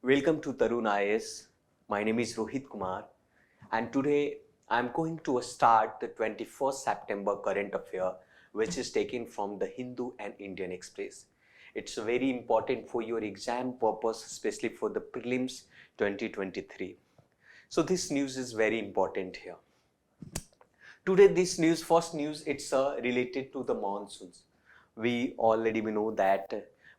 Welcome to Tarun IS. My name is Rohit Kumar, and today I'm going to start the 21st September current affair, which is taken from the Hindu and Indian Express. It's very important for your exam purpose, especially for the prelims 2023. So this news is very important here. Today, first news, it's related to the monsoons. We already know that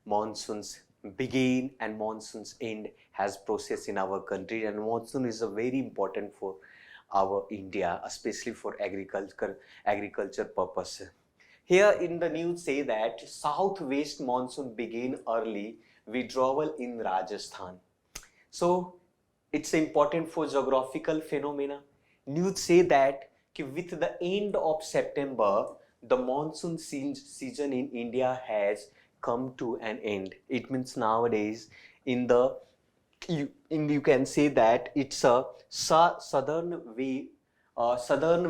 monsoons begin and monsoons end has process in our country, and monsoon is a very important for our India, especially for agriculture purpose. Here in the news say that southwest monsoon begin early, withdrawal in Rajasthan. So it's important for geographical phenomena. News say that with the end of September, the monsoon season in India has come to an end. It means nowadays you can say that it's a southern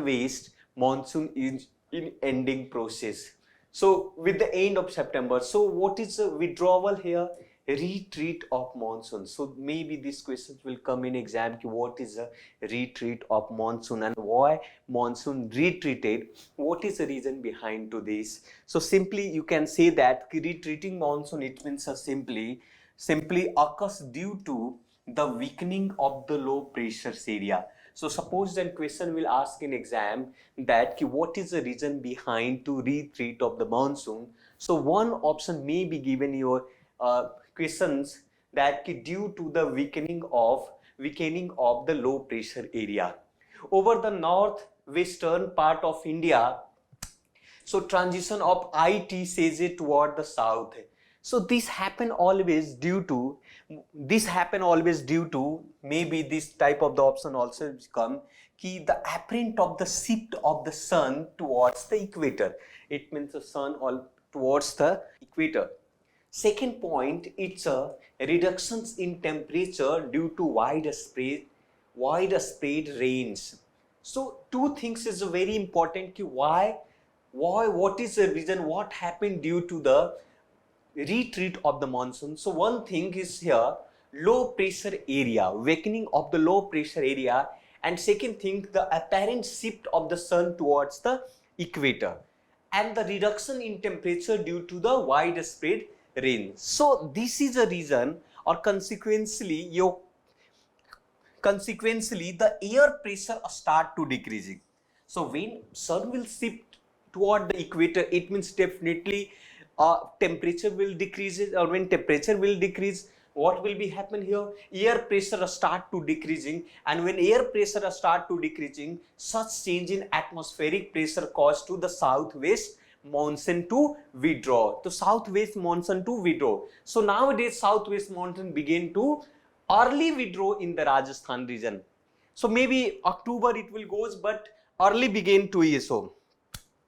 west monsoon is in ending process. So with the end of September, so what is the withdrawal here? Retreat of monsoon. So maybe these questions will come in exam. What is a retreat of monsoon and why monsoon retreated? What is the reason behind to this? So simply you can say that retreating monsoon, it means simply occurs due to the weakening of the low pressure area. So suppose that question will ask in exam that what is the reason behind to retreat of the monsoon. So one option may be given your questions that due to the weakening of the low pressure area over the northwestern part of India. So transition of IT says it toward the south. So this happen always due to maybe this type of the option also come the apparent of the shift of the sun towards the equator. It means the sun all towards the equator. Second point, it's a reductions in temperature due to widespread rains. So two things is very important. What is the reason? What happened due to the retreat of the monsoon? So one thing is here, low pressure area, weakening of the low pressure area, and second thing, the apparent shift of the sun towards the equator, and the reduction in temperature due to the widespread rain. So this is a reason, or consequently the air pressure start to decreasing. So when sun will shift toward the equator, it means definitely temperature will decrease, or when temperature will decrease, what will be happen here? Air pressure start to decreasing, and when air pressure start to decreasing, such change in atmospheric pressure cause to the southwest monsoon to withdraw. So nowadays southwest monsoon begin to early withdraw in the Rajasthan region. So maybe October it will goes, but early begin to ESO.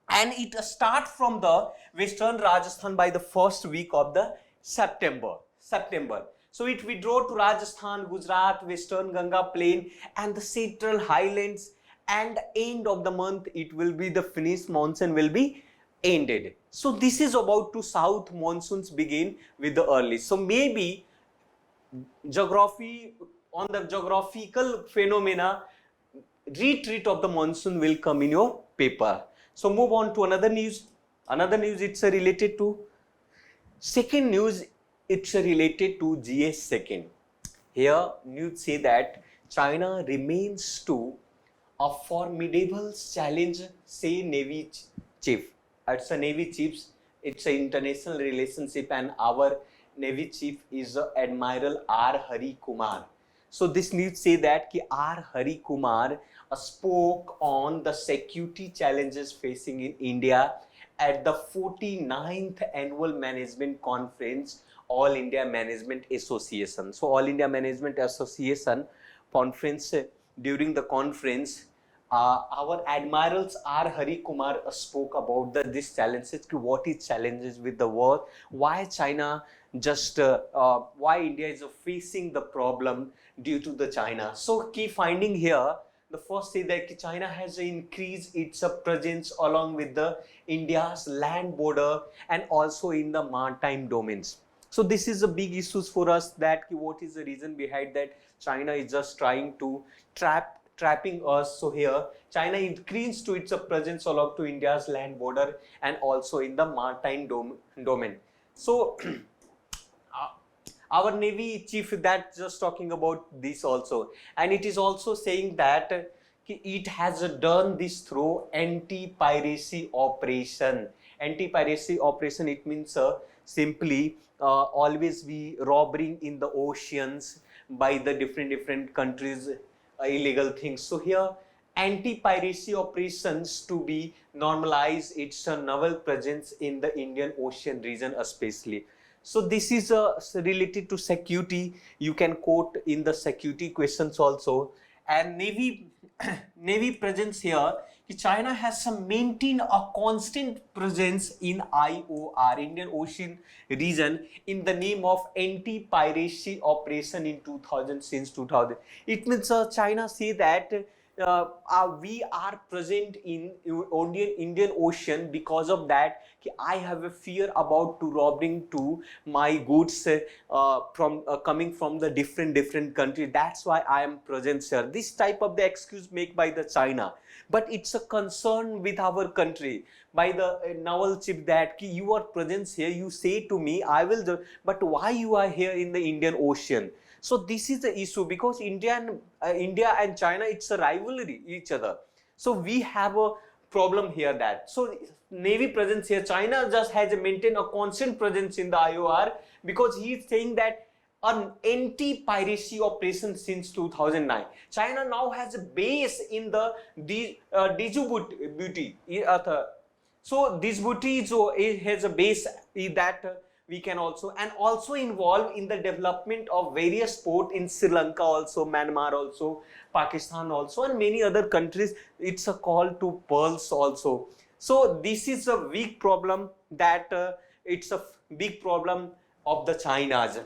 And it start from the western Rajasthan by the first week of the September. So it withdraw to Rajasthan, Gujarat, western Ganga plain and the central highlands, and end of the month it will be the finished monsoon will be ended. So this is about to south monsoons begin with the early. So maybe geographical phenomena, retreat of the monsoon will come in your paper. So move on to another news. It's related to second news. It's related to GS second. Here news say that China remains to a formidable challenge, say Navy chief. It's a Navy chiefs. It's an international relationship, and our Navy chief is Admiral R. Hari Kumar. So this news say that R. Hari Kumar spoke on the security challenges facing in India at the 49th annual management conference, All India Management Association. So All India Management Association conference, during the conference, our admirals R. Hari Kumar spoke about these challenges. What is challenges with the war? Why China why India is facing the problem due to the China? So key finding here, the first is that China has increased its presence along with the India's land border and also in the maritime domains. So this is a big issues for us, that what is the reason behind that China is just trying to trapping us. So here China increased to its presence along to India's land border and also in the maritime domain. So our Navy chief that just talking about this also, and it is also saying that it has done this through anti-piracy operation. Anti-piracy operation, it means simply always be robbing in the oceans by the different countries, illegal things. So here anti-piracy operations to be normalized its naval presence in the Indian Ocean region especially. So this is related to security. You can quote in the security questions also. And Navy Navy presence here, China has maintained a constant presence in IOR, Indian Ocean region, in the name of anti-piracy operation in 2000, since 2000. It means China say that we are present in Indian Ocean. Because of that, I have a fear about to robbing to my goods from coming from the different country. That's why I am present here. This type of the excuse made by the China, but it's a concern with our country by the naval chief that you are present here. You say to me, I will do, but why you are here in the Indian Ocean? So this is the issue, because India and China, it's a rivalry each other. So we have a problem here that. So Navy presence here, China just has maintained a constant presence in the IOR, because he is saying that an anti-piracy operation since 2009. China now has a base in the Djibouti. So this booty has a base that we can also, and also involved in the development of various ports in Sri Lanka also, Myanmar also, Pakistan also, and many other countries. It's a call to pearls also. So this is a big problem that it's a big problem of the China's.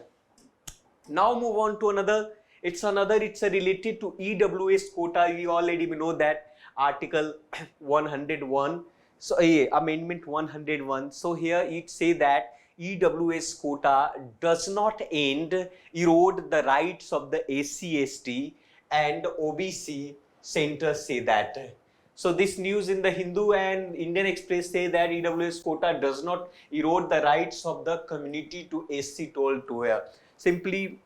Now move on to another. It's related to EWS quota. We already know that Article 101. So Amendment 101. So here it say that EWS quota does not erode the rights of the SC, ST and OBC centers, say that. So this news in the Hindu and Indian Express say that EWS quota does not erode the rights of the community to SC told to her. Simply,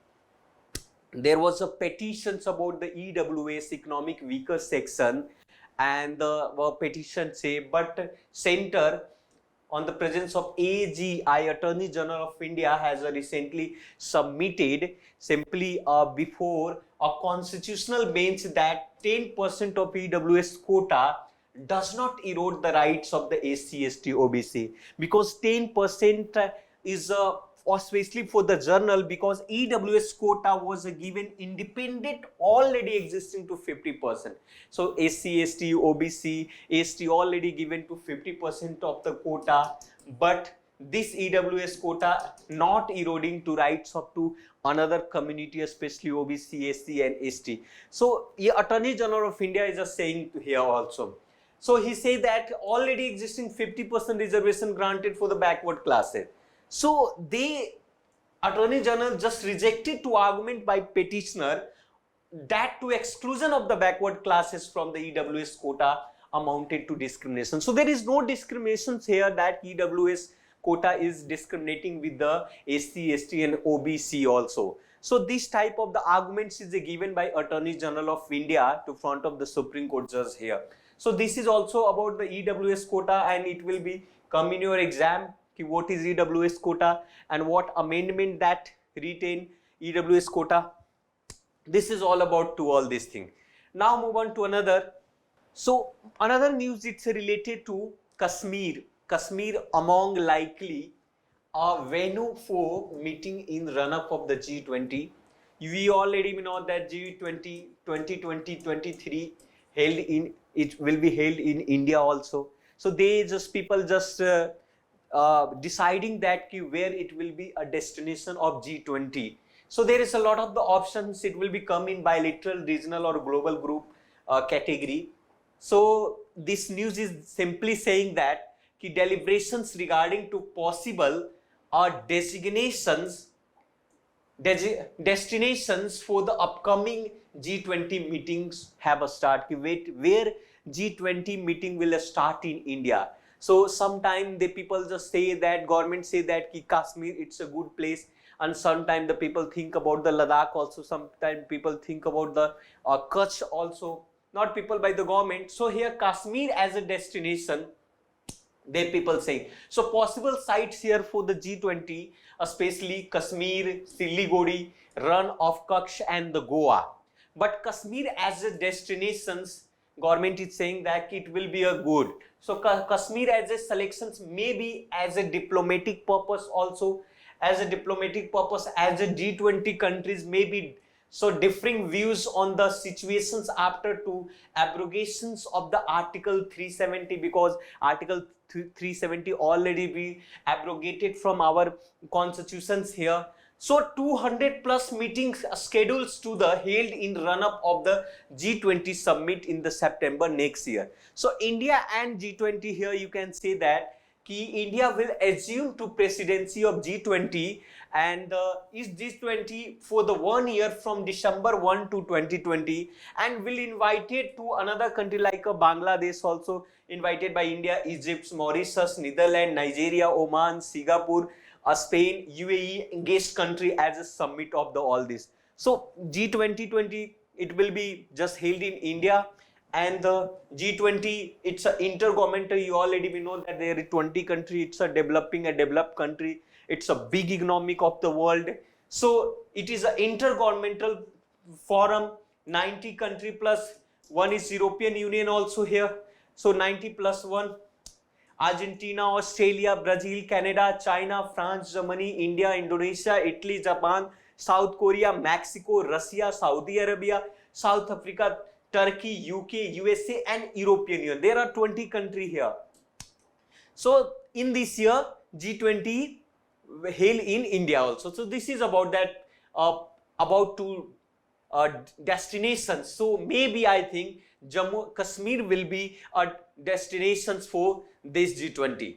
there was a petitions about the EWS economic weaker section, and the petition say, but center on the presence of AGI, Attorney General of India, has recently submitted simply before a constitutional bench that 10% of EWS quota does not erode the rights of the SC, ST, OBC, because 10% is especially for the journal, because EWS quota was given independent already existing to 50%. So SC, ST, OBC, ST already given to 50% of the quota, but this EWS quota not eroding to rights up to another community, especially OBC, SC and ST. So Attorney General of India is just saying here also. So he said that already existing 50% reservation granted for the backward classes. So Attorney General just rejected to argument by petitioner that to exclusion of the backward classes from the EWS quota amounted to discrimination. So there is no discrimination here that EWS quota is discriminating with the SC, ST and OBC also. So this type of the arguments is given by Attorney General of India to front of the Supreme Court judge here. So this is also about the EWS quota, and it will be come in your exam. What is EWS quota and what amendment that retain EWS quota. This is all about to all this thing. Now move on to another. So another news, it's related to Kashmir. Kashmir among likely a venue for meeting in run-up of the G20. We already know that G20 2020-23 held in, it will be held in India also. So people just deciding that where it will be a destination of G20. So there is a lot of the options. It will be come in bilateral, regional or global group category. So this news is simply saying that deliberations regarding to possible destinations for the upcoming G20 meetings have a start. Where G20 meeting will start in India. So sometime the people just say that, government say that ki Kashmir it's a good place, and sometimes the people think about the Ladakh also, sometimes people think about the Kutch also, not people by the government. So here Kashmir as a destination, they people saying. So possible sites here for the G20, especially Kashmir, Siliguri, Run of Kutch and the Goa. But Kashmir as a destinations, government is saying that it will be a good. So Kashmir as a selections, maybe as a diplomatic purpose also, as a diplomatic purpose, as a G20 countries, maybe so differing views on the situations after two abrogations of the Article 370, because Article 370 already be abrogated from our constitutions here. So 200 plus meetings schedules to the held in run-up of the G20 summit in the September next year. So India and G20 here, you can say that India will assume to presidency of G20, and is G20 for the 1 year from December 1 to 2020, and will invite it to another country like Bangladesh also, invited by India, Egypt, Mauritius, Netherlands, Nigeria, Oman, Singapore, Spain, UAE, guest country as a summit of the all this. So G20 it will be just held in India. And the G20, it's an intergovernmental, you already we know that there is 20 country, it's a developed country, it's a big economic of the world. So it is an intergovernmental forum, 90 country plus one is European Union also here. So 90 plus one, Argentina, Australia, Brazil, Canada, China, France, Germany, India, Indonesia, Italy, Japan, South Korea, Mexico, Russia, Saudi Arabia, South Africa, Turkey, UK, USA and European Union. There are 20 countries here. So in this year, G20 held in India also. So this is about that, about two destinations. So maybe I think Jammu Kashmir will be a destinations for this G20.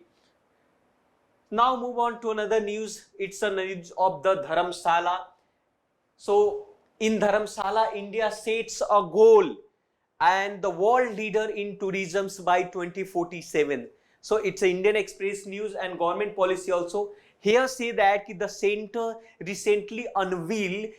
Now move on to another news. It's a news of the Dharamshala. So in Dharamshala, India sets a goal and the world leader in tourism by 2047. So it's an Indian Express news and government policy also. Here say that the center recently unveiled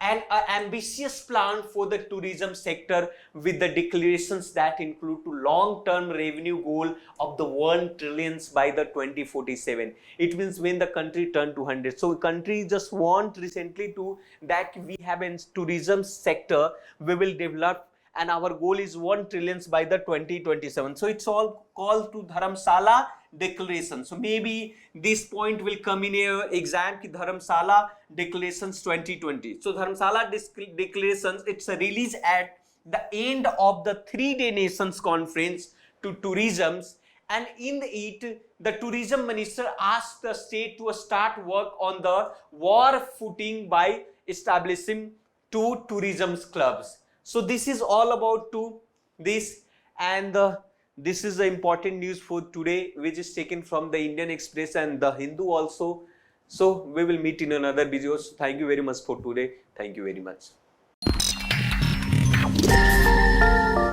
an ambitious plan for the tourism sector with the declarations that include to long-term revenue goal of the 1 trillion by the 2047. It means when the country turn 200. So country just want recently to that we have a tourism sector we will develop, and our goal is 1 trillion by the 2027. So it's all called to Dharamshala declaration. So maybe this point will come in a exam ki Dharamshala declarations 2020. So Dharamshala declarations, it's a release at the end of the 3-day nations conference to tourism, and in it the tourism minister asked the state to start work on the war footing by establishing 2 tourism clubs. So this is all about this, and this is the important news for today, which is taken from the Indian Express and the Hindu also. So we will meet in another video. So thank you very much for today. Thank you very much.